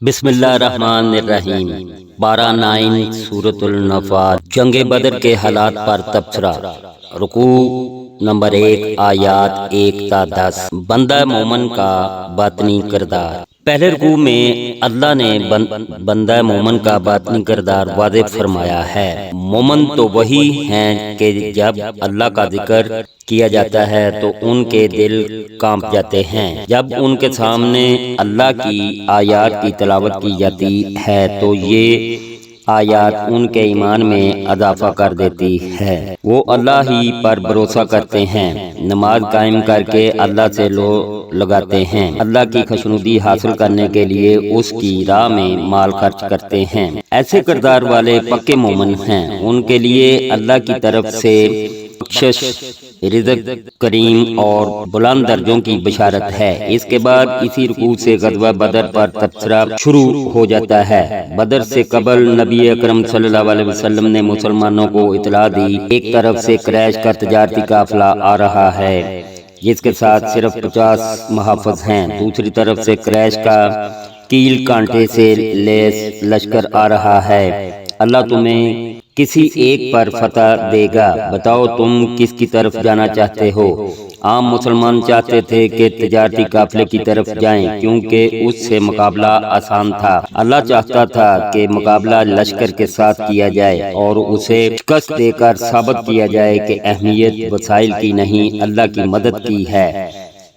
بسم اللہ الرحمن الرحیم 12 سورۃ النفال جنگ بدر کے حالات پر تبصرہ۔ رکوع نمبر 1 آیات 1 تا 10۔ بندہ مومن کا باطنی کردار۔ پہلے رکوع میں اللہ نے بندہ مومن کا باطنی کردار واضح فرمایا ہے۔ مومن تو وہی ہیں کہ جب اللہ کا ذکر کیا جاتا ہے تو ان کے دل کانپ جاتے ہیں۔ جب ان کے سامنے اللہ کی آیات کی تلاوت کی جاتی ہے تو یہ آیات ان کے ایمان میں اضافہ کر دیتی ہے۔ وہ اللہ ہی پر بھروسہ کرتے ہیں، نماز قائم کر کے اللہ سے لگاتے ہیں، اللہ کی خوشنودی حاصل کرنے کے لیے اس کی راہ میں مال خرچ کرتے ہیں۔ ایسے کردار والے پکے مومن ہیں، ان کے لیے اللہ کی طرف سے بخشش، رزق کریم اور بلند درجوں کی بشارت ہے۔ اس کے بعد اسی رکوع سے غزوہ بدر پر تبصرہ شروع ہو جاتا ہے۔ بدر سے قبل نبی اکرم صلی اللہ علیہ وسلم نے مسلمانوں کو اطلاع دی، ایک طرف سے قریش کا تجارتی قافلہ آ رہا ہے جس کے ساتھ صرف 50 محافظ ہیں، دوسری طرف سے قریش کا کیل کانٹے سے لیس لشکر آ رہا ہے۔ اللہ تمہیں کسی ایک پر فتح دے گا، بتاؤ تم کس کی طرف جانا چاہتے ہو؟ عام مسلمان چاہتے تھے کہ تجارتی قافلے کی طرف جائیں کیونکہ اس سے مقابلہ آسان تھا۔ اللہ چاہتا تھا کہ مقابلہ لشکر کے ساتھ کیا جائے اور اسے شکست دے کر ثابت کیا جائے کہ اہمیت وسائل کی نہیں، اللہ کی مدد کی ہے۔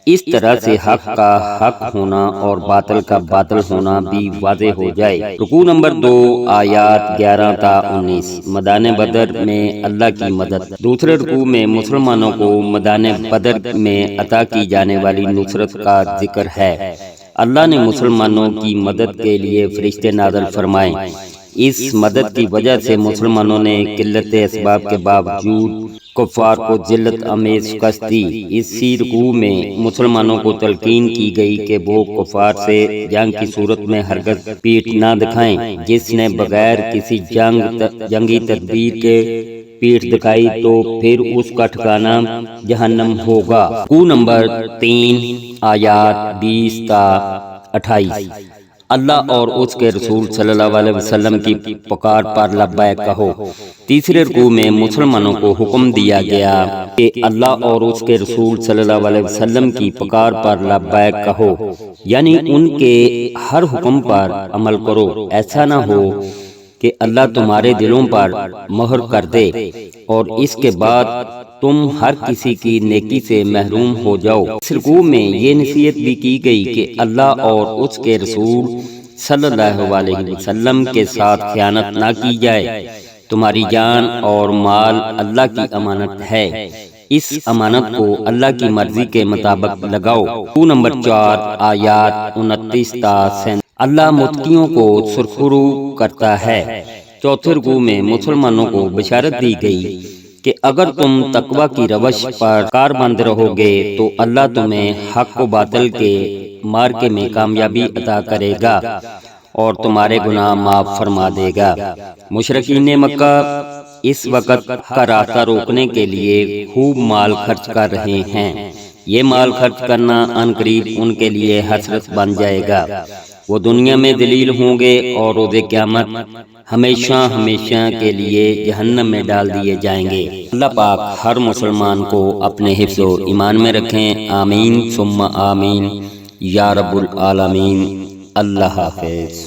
اس طرح سے حق کا حق ہونا اور باطل کا باطل ہونا بھی واضح ہو جائے۔ رکوع نمبر 2 آیات 11 تا 19۔ میدان بدر میں اللہ کی مدد۔ دوسرے رکوع میں مسلمانوں کو میدان بدر میں عطا کی جانے والی نصرت کا ذکر ہے۔ اللہ نے مسلمانوں کی مدد کے لیے فرشتے نازل فرمائے۔ اس مدد کی وجہ سے مسلمانوں نے قلت اسباب کے باوجود کفار کو ذلت آمیز شکست دی۔ اسی رکوع میں مسلمانوں کو تلقین کی گئی کہ وہ کفار سے جنگ کی صورت میں ہرگز پیٹھ نہ دکھائیں، جس نے بغیر کسی جنگی تدبیر کے پیٹھ دکھائی تو پھر اس کا ٹھکانہ جہنم ہوگا۔ رکوع نمبر 3 آیات 20 تا 28۔ اللہ اور اس کے رسول صلی اللہ علیہ وسلم کی پکار پر لبیک کہو۔ تیسرے رکوع میں مسلمانوں کو حکم دیا گیا کہ اللہ اور اس کے رسول صلی اللہ علیہ وسلم کی پکار پر لبیک کہو، یعنی ان کے ہر حکم پر عمل کرو۔ ایسا نہ ہو کہ اللہ تمہارے دلوں پر مہر کر دے اور اس کے بعد تم ہر کسی کی نیکی سے محروم ہو جاؤ۔ اس رکوع میں یہ نصیحت بھی کی گئی کہ اللہ اور اس کے رسول صلی اللہ علیہ وسلم کے ساتھ خیانت نہ کی جائے۔ تمہاری جان اور مال اللہ کی امانت ہے، اس امانت کو اللہ کی مرضی کے مطابق لگاؤ۔ رکوع نمبر 4 آیات 29 تا 37۔ اللہ متقیوں کو سرخرو کرتا ہے۔ چوتھے رکوع میں مسلمانوں کو بشارت دی گئی کہ اگر تم تقوی کی روش پر کاربند رہو گے تو اللہ تمہیں حق و باطل کے معرکے میں کامیابی عطا کرے گا اور تمہارے گناہ معاف فرما دے گا۔ مشرکین مکہ اس وقت کا راستہ روکنے کے لیے خوب مال خرچ کر رہے ہیں۔ یہ مال خرچ کرنا ان قریب ان کے لیے حسرت بن جائے گا۔ وہ دنیا میں ذلیل ہوں گے اور روز قیامت ہمیشہ ہمیشہ کے لیے جہنم میں ڈال دیے جائیں گے۔ اللہ پاک ہر مسلمان کو اپنے حفظ و ایمان میں رکھیں، آمین ثم آمین یا رب العالمین۔ اللہ حافظ۔